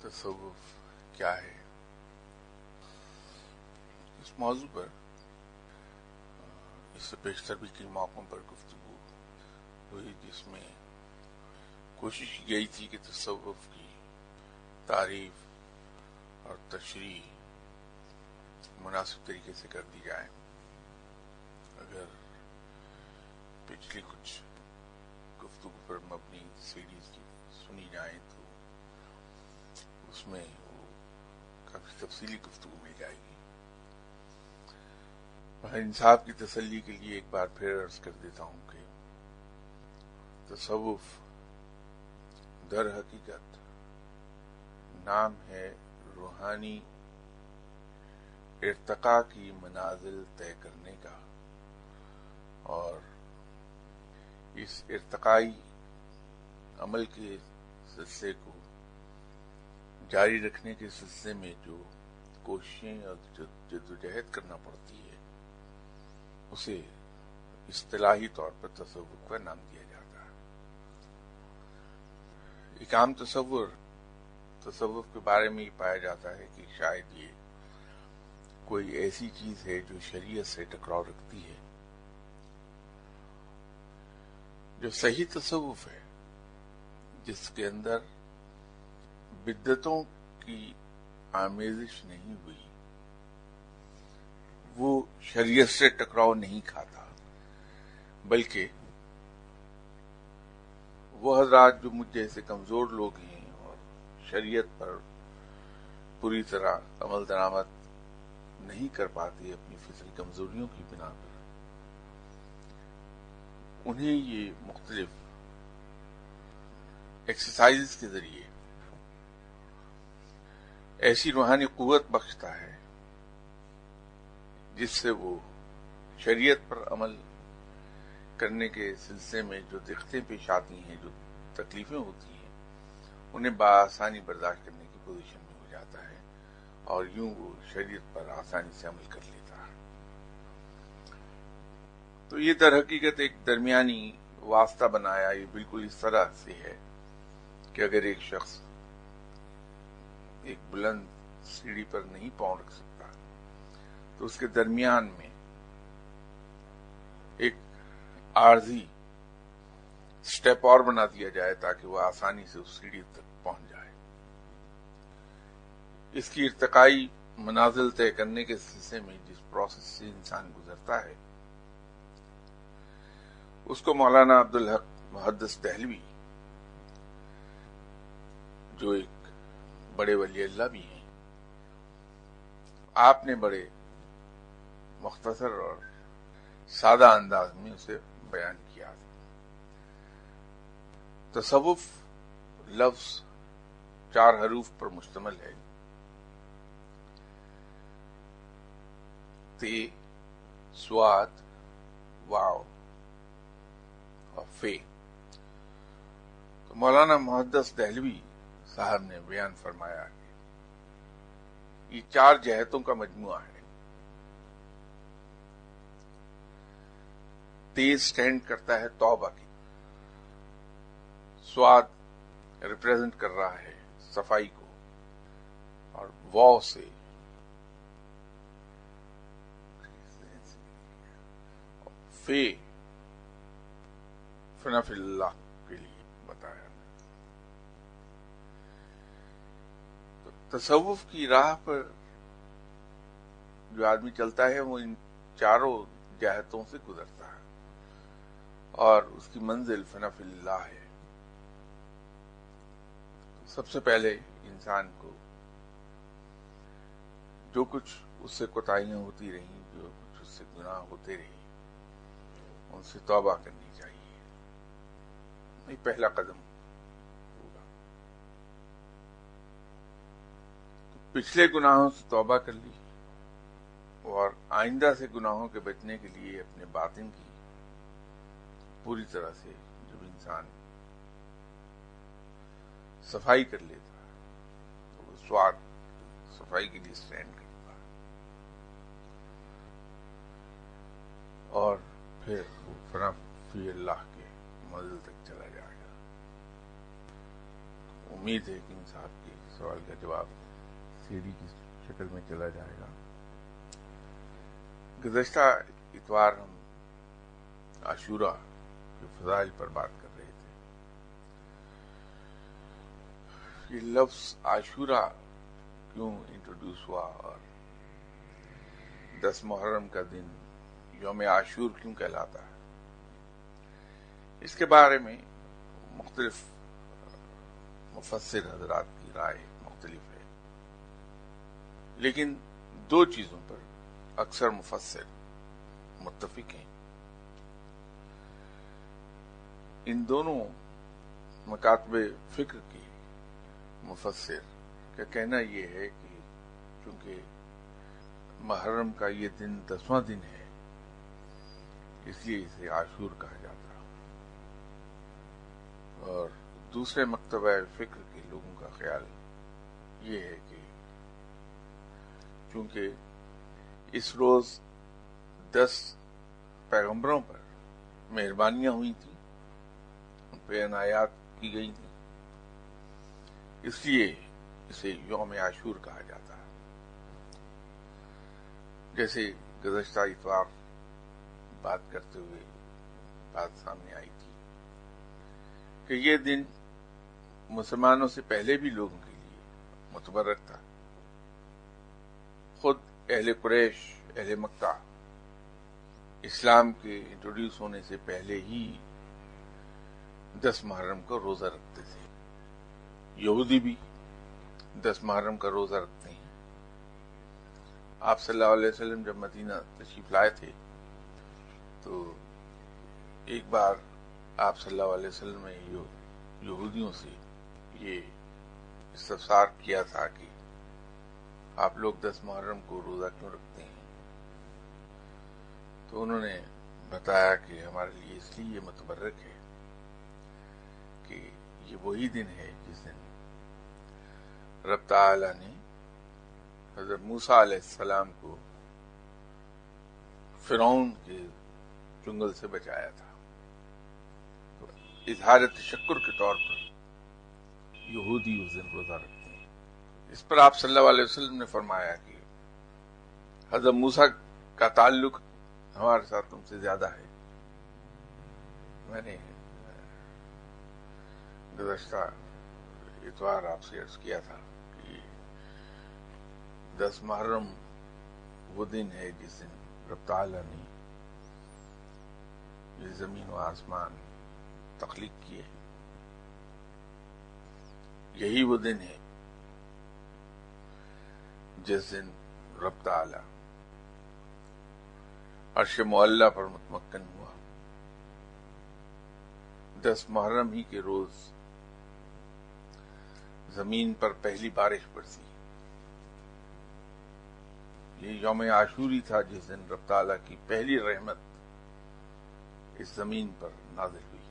تصوف کیا ہے؟ اس موضوع پر اس سے بیشتر بھی کئی موقعوں پر گفتگو ہوئی، جس میں کوشش کی گئی تھی کہ تصوف کی تعریف اور تشریح مناسب طریقے سے کر دی جائے۔ اگر پچھلی کچھ گفتگو پر مبنی سیریز سنی جائیں تو اس میں وہ کافی تفصیلی گفتگو مل جائے گی۔ انصاف کی تسلی کے لیے ایک بار پھر عرض کر دیتا ہوں کہ تصوف در حقیقت نام ہے روحانی ارتقاء کی منازل طے کرنے کا، اور اس ارتقائی عمل کے سلسلے کو جاری رکھنے کے سلسلے میں جو کوششیں اور جدوجہد کرنا پڑتی ہے اسے اصطلاحی طور پر تصوف کا نام دیا جاتا ہے۔ ایک عام تصوف کے بارے میں یہ پایا جاتا ہے کہ شاید یہ کوئی ایسی چیز ہے جو شریعت سے ٹکراؤ رکھتی ہے۔ جو صحیح تصوف ہے، جس کے اندر بدعتوں کی آمیزش نہیں ہوئی، وہ شریعت سے ٹکراؤ نہیں کھاتا، بلکہ وہ حضرات جو مجھ جیسے کمزور لوگ ہیں اور شریعت پر پوری طرح عمل درآمد نہیں کر پاتے اپنی فطری کمزوریوں کی بنا پر، انہیں یہ مختلف ایکسرسائز کے ذریعے ایسی روحانی قوت بخشتا ہے جس سے وہ شریعت پر عمل کرنے کے سلسلے میں جو دقتیں پیش آتی ہیں، جو تکلیفیں ہوتی ہیں، انہیں بآسانی برداشت کرنے کی پوزیشن میں ہو جاتا ہے، اور یوں وہ شریعت پر آسانی سے عمل کر لیتا ہے۔ تو یہ در حقیقت ایک درمیانی واسطہ بنایا، یہ بالکل اس طرح سے ہے کہ اگر ایک شخص ایک بلند سیڑھی پر نہیں پاؤں رکھ سکتا تو اس کے درمیان میں ایک عارضی سٹیپ اور بنا دیا جائے تاکہ وہ آسانی سے اس سیڑھی تک پہنچ جائے۔ اس کی ارتقائی منازل طے کرنے کے سلسلے میں جس پروسیس سے انسان گزرتا ہے اس کو مولانا عبدالحق محدث دہلوی، جو ایک بڑے ولی اللہ بھی ہیں، آپ نے بڑے مختصر اور سادہ انداز میں اسے بیان کیا۔ تصوف لفظ 4 حروف پر مشتمل ہے: تے، سواد، واو اور فے۔ تو مولانا محدث دہلوی صاحب نے بیان فرمایا کہ یہ 4 جہتوں کا مجموعہ ہے۔ تیز سٹینڈ کرتا ہے توبہ کی، سواد ریپریزنٹ کر رہا ہے صفائی کو، اور واو سے فے فنا فی اللہ کے لیے بتایا۔ تصوف کی راہ پر جو آدمی چلتا ہے وہ ان 4 جہتوں سے گزرتا ہے، اور اس کی منزل فنا فی اللہ ہے۔ سب سے پہلے انسان کو جو کچھ اس سے کوتاہیاں ہوتی رہیں، جو کچھ اس سے گناہ ہوتے رہے، ان سے توبہ کرنی چاہیے۔ یہ پہلا قدم ہوگا۔ تو پچھلے گناہوں سے توبہ کر لی، اور آئندہ سے گناہوں کے بچنے کے لیے اپنے باطن کی پوری طرح سے جب انسان صفائی کر لیتا ہے تو وہ سواد صفائی کے لیے سٹینڈ کرتا ہے، اور پھر وہ فنا فی اللہ کے منزل تک چلا جائے گا۔ امید ہے کہ ان صاحب کے سوال کا جواب سی ڈی کی شکل میں چلا جائے گا۔ گزشتہ اتوار ہم عاشورہ کے فضائل پر بات کر رہے تھے۔ یہ لفظ عاشورہ کیوں انٹروڈیوس ہوا اور 10 محرم کا دن یوم عاشور کیوں کہلاتا ہے، اس کے بارے میں مختلف مفسر حضرات کی رائے مختلف ہے، لیکن 2 چیزوں پر اکثر مفسر متفق ہیں۔ ان دونوں مکاتب فکر کے مفسر کا کہنا یہ ہے کہ چونکہ محرم کا یہ دن 10واں دن ہے، اس لیے اسے عاشور کہا جاتا ہے، اور دوسرے مکتبہ فکر کے لوگوں کا خیال یہ ہے کہ چونکہ اس روز 10 پیغمبروں پر مہربانیاں ہوئی تھیں، ان پہ عنایات کی گئی تھیں، اس لیے اسے یوم عاشور کہا جاتا ہے۔ جیسے گزشتہ اتوار بات کرتے ہوئے بات سامنے آئی تھی کہ یہ دن مسلمانوں سے پہلے بھی لوگوں کے لیے متبرک تھا۔ خود اہل قریش، اہل مکہ اسلام کے انٹروڈیوس ہونے سے پہلے ہی 10 محرم کا روزہ رکھتے تھے۔ یہودی بھی 10 محرم کا روزہ رکھتے ہیں۔ آپ صلی اللہ علیہ وسلم جب مدینہ تشریف لائے تھے تو ایک بار آپ صلی اللہ علیہ وسلم نے یہودیوں سے یہ استفسار کیا تھا کہ آپ لوگ 10 محرم کو روزہ کیوں رکھتے ہیں؟ تو انہوں نے بتایا کہ ہمارے لیے اس لیے یہ متبرک ہے کہ یہ وہی دن ہے جس دن رب تعالی نے حضرت موسیٰ علیہ السلام کو فرعون کے چنگل سے بچایا تھا۔ تو اظہار تشکر کے طور پر یہودی اس دن روزہ رکھتے ہیں۔ اس پر آپ صلی اللہ علیہ وسلم نے فرمایا کہ حضرت موسیٰ کا تعلق ہمارے ساتھ تم سے زیادہ ہے۔ میں نے گزشتہ اتوار آپ سے عرض کیا تھا کہ 10 محرم وہ دن ہے جس دن رب تعالی نے یہ زمین و آسمان تخلیق کیے۔ یہی وہ دن ہے جس دن رب تعالی عرش معلی پر متمکن ہوا۔ 10 محرم ہی کے روز زمین پر پہلی بارش برسی۔ یہ یوم عاشوری تھا جس دن رب تعالیٰ کی پہلی رحمت اس زمین پر نازل ہوئی۔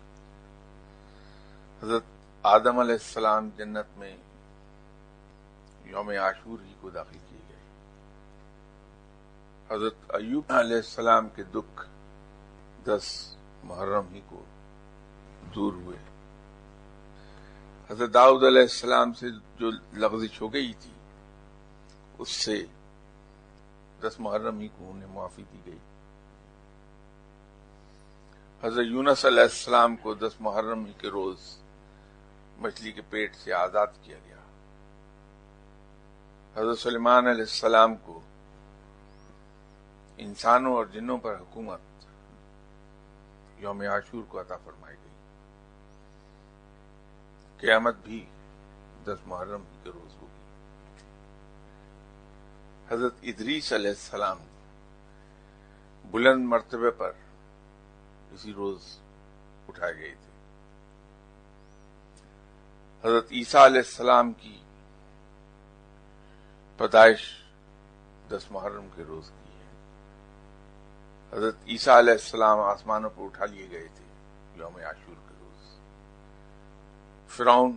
حضرت آدم علیہ السلام جنت میں یوم عاشور ہی کو داخل کیے گئے۔ حضرت ایوب علیہ السلام کے دکھ 10 محرم ہی کو دور ہوئے۔ حضرت داؤد علیہ السلام سے جو لغزش ہو گئی تھی اس سے 10 محرم ہی کو انہیں معافی دی گئی۔ حضرت یونس علیہ السلام کو 10 محرم ہی کے روز مچھلی کے پیٹ سے آزاد کیا گیا۔ حضرت سلیمان علیہ السلام کو انسانوں اور جنوں پر حکومت یوم عاشور کو عطا فرمائی گئی۔ قیامت بھی 10 محرم کے روز ہوگی۔ حضرت ادریس علیہ السلام بلند مرتبے پر اسی روز اٹھائے گئے تھے۔ حضرت عیسیٰ علیہ السلام کی پیدائش 10 محرم کے روز کی ہے۔ حضرت عیسیٰ علیہ السلام آسمانوں پر اٹھا لیے گئے تھے یوم عاشور کے روز۔ فرعون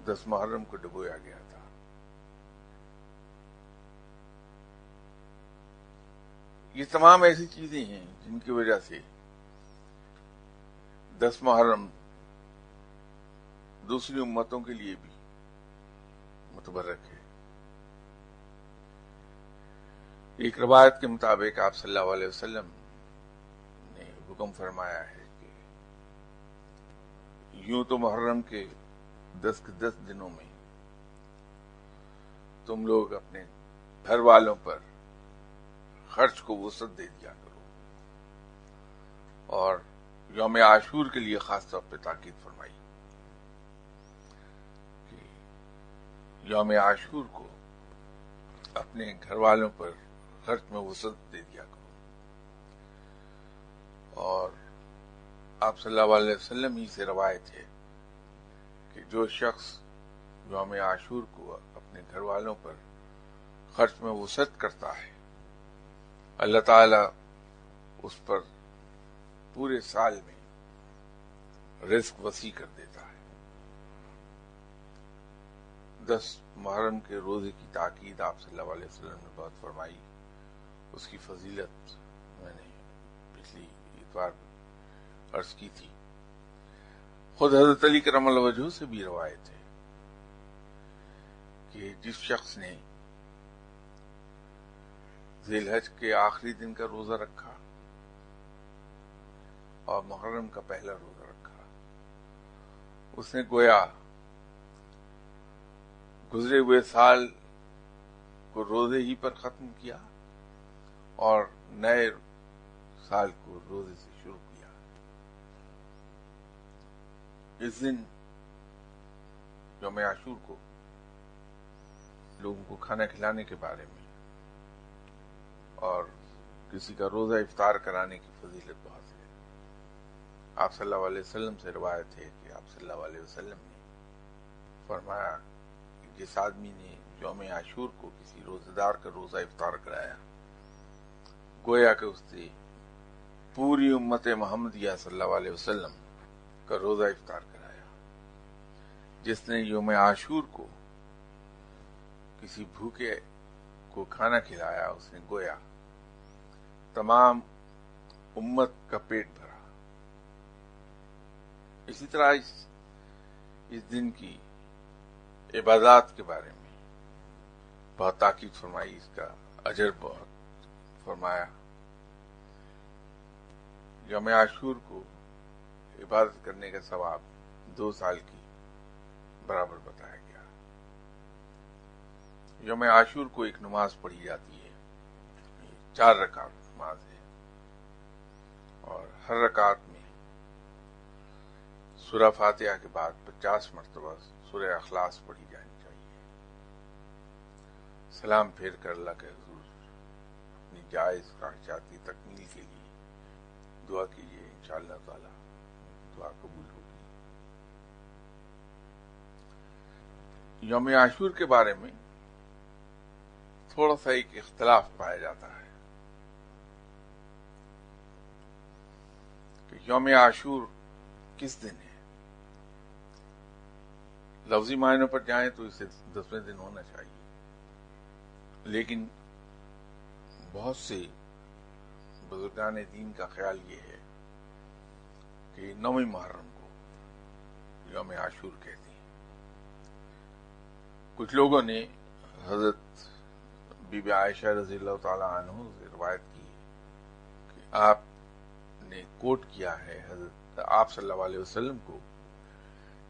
10 محرم کو ڈبویا گیا تھا۔ یہ تمام ایسی چیزیں ہیں جن کی وجہ سے 10 محرم دوسری امتوں کے لیے بھی متبرک ہے۔ ایک روایت کے مطابق آپ صلی اللہ علیہ وسلم نے حکم فرمایا ہے کہ یوں تو محرم کے 10 کے 10 دنوں میں تم لوگ اپنے گھر والوں پر خرچ کو وسعت دے دیا کرو، اور یوم عاشور کے لیے خاص طور پہ تاکید فرمائی کہ یوم عاشور کو اپنے گھر والوں پر خرچ میں وسعت دے دیا کرو۔ اور آپ صلی اللہ علیہ وسلم ہی سے روایت ہے کہ جو شخص یوم عاشور کو اپنے گھر والوں پر خرچ میں وسعت کرتا ہے، اللہ تعالی اس پر پورے سال میں رزق وسیع کر دیتا ہے۔ 10 محرم کے روزے کی تاکید آپ صلی اللہ علیہ وسلم نے بہت فرمائی، اس کی فضیلت میں نے پچھلی اتوار عرض کی تھی۔ خود حضرت علی کرم اللہ وجہہ سے بھی روایت ہے کہ جس شخص نے ذی الحج کے آخری دن کا روزہ رکھا اور محرم کا پہلا روزہ رکھا، اس نے گویا گزرے ہوئے سال کو روزے ہی پر ختم کیا اور نئے سال کو روزے سے شروع کیا۔ اس دن یوم عاشور کو لوگوں کو کھانا کھلانے کے بارے میں اور کسی کا روزہ افطار کرانے کی فضیلت بہت ہے۔ آپ صلی اللہ علیہ وسلم سے روایت ہے کہ آپ صلی اللہ علیہ وسلم نے فرمایا کہ جس آدمی نے یوم عاشور کو کسی روزہ دار کا روزہ افطار کرایا، گویا کہ اس نے پوری امت محمدیہ صلی اللہ علیہ وسلم کا روزہ افطار کرایا۔ جس نے یوم عاشور کو کسی بھوکے کو کھانا کھلایا، اس نے گویا تمام امت کا پیٹ بھرا۔ اسی طرح اس دن کی عبادات کے بارے میں بہت تاکید فرمائی، اس کا اجر بہت فرمایا۔ یوم عاشور کو عبادت کرنے کا ثواب 2 سال کی برابر بتایا گیا۔ یوم عاشور کو ایک نماز پڑھی جاتی ہے، 4 رکعت نماز ہے، اور ہر رکعت میں سورہ فاتحہ کے بعد 50 مرتبہ سورہ اخلاص پڑھی جانی چاہیے۔ سلام پھیر کر اللہ کے حضور اپنی جائز خواہشات کی تکمیل کے لیے دعا کیجیے، انشاءاللہ تعالی دعا قبول ہوگی۔ یوم عاشور کے بارے میں تھوڑا سا ایک اختلاف پایا جاتا ہے کہ یوم عاشور کس دن ہے۔ لفظی معنوں پر جائیں تو اسے 10ویں دن ہونا چاہیے، لیکن بہت سے بزرگان دین کا خیال یہ ہے کہ 9 محرم کو یوم عاشور کہتے ہیں۔ کچھ لوگوں نے حضرت بی بی عائشہ رضی اللہ تعالی عنہ سے روایت کی کہ آپ نے کوٹ کیا ہے حضرت آپ صلی اللہ علیہ وسلم کو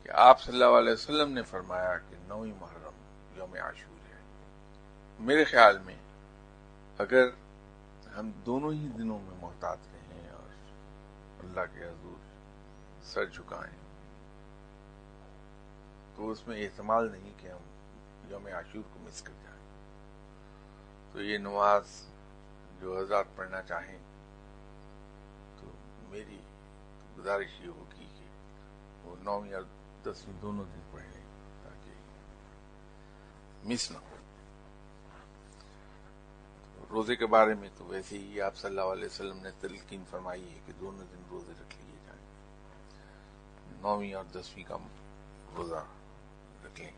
کہ آپ صلی اللہ علیہ وسلم نے فرمایا کہ 9 محرم یوم عاشور ہے۔ میرے خیال میں اگر ہم دونوں ہی دنوں میں محتاط رہیں اور اللہ کے حضور سر جھکائیں تو اس میں احتمال نہیں کہ ہم یوم عاشور کو مس کر جائیں۔ تو یہ نماز جو حضرات پڑھنا چاہیں تو میری گزارش یہ ہوگی کہ وہ 9ویں اور 10ویں دونوں دن پڑھ لیں تاکہ مس نہ ہو۔ روزے کے بارے میں تو ویسے ہی آپ صلی اللہ علیہ وسلم نے تلقین فرمائی ہے کہ دونوں دن روزے رکھ لیے جائیں، 9ویں اور 10ویں کا روزہ رکھ لیں۔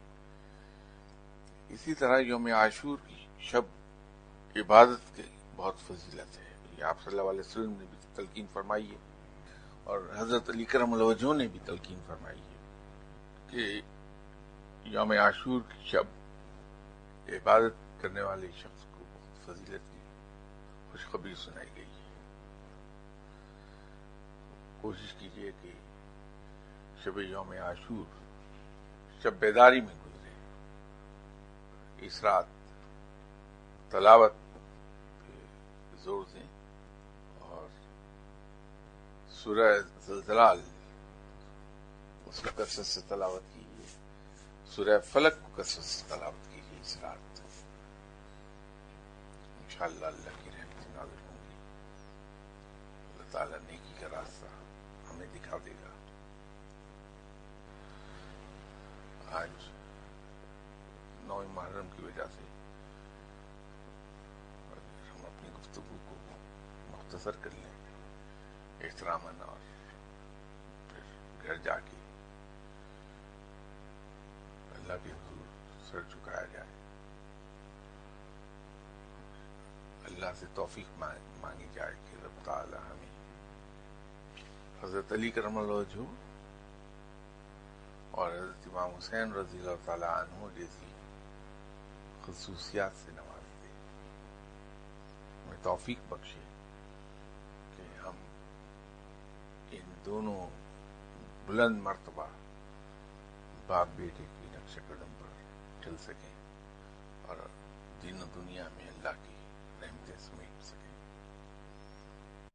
اسی طرح یوم عاشور کی شب عبادت کی بہت فضیلت ہے، یہ آپ صلی اللہ علیہ وسلم نے بھی تلقین فرمائی ہے اور حضرت علی کرم اللہ وجہہ نے بھی تلقین فرمائی ہے کہ یوم عاشور کی شب عبادت کرنے والے شخص کو بہت فضیلت کی خوشخبری سنائی گئی ہے. کوشش کیجیے کہ شب یوم عاشور شب بیداری میں گزرے. اس رات تلاوت پہ زور دیں اور سورہ زلزلال اس کو کثرت سے تلاوت کیجیے. سورہ فلق کو کثرت سے تلاوت کیجیے اس رات. انشاءاللہ اللہ کی رحمت نازل ہوں گی. اللہ تعالیٰ نیکی کا راستہ ہمیں دکھا دے گا. آج 9 محرم کی وجہ سے ہم اپنی گفتگو کو مختصر کر لیں احتراماً، اور پھر گھر جا کے اللہ کے حضور سر جھکایا جائے. اللہ سے توفیق مانگی جائے کہ رب تعالی ہمیں حضرت علی کرم اللہ وجہہ اور حضرت امام حسین رضی اللہ تعالی عنہ جیسی خصوصیات سے نواز دے. ہمیں توفیق بخشے کہ ہم ان دونوں بلند مرتبہ باپ بیٹے کی نقش قدم پر چل سکیں اور دین و دنیا میں اللہ کی رحمتیں سمیٹ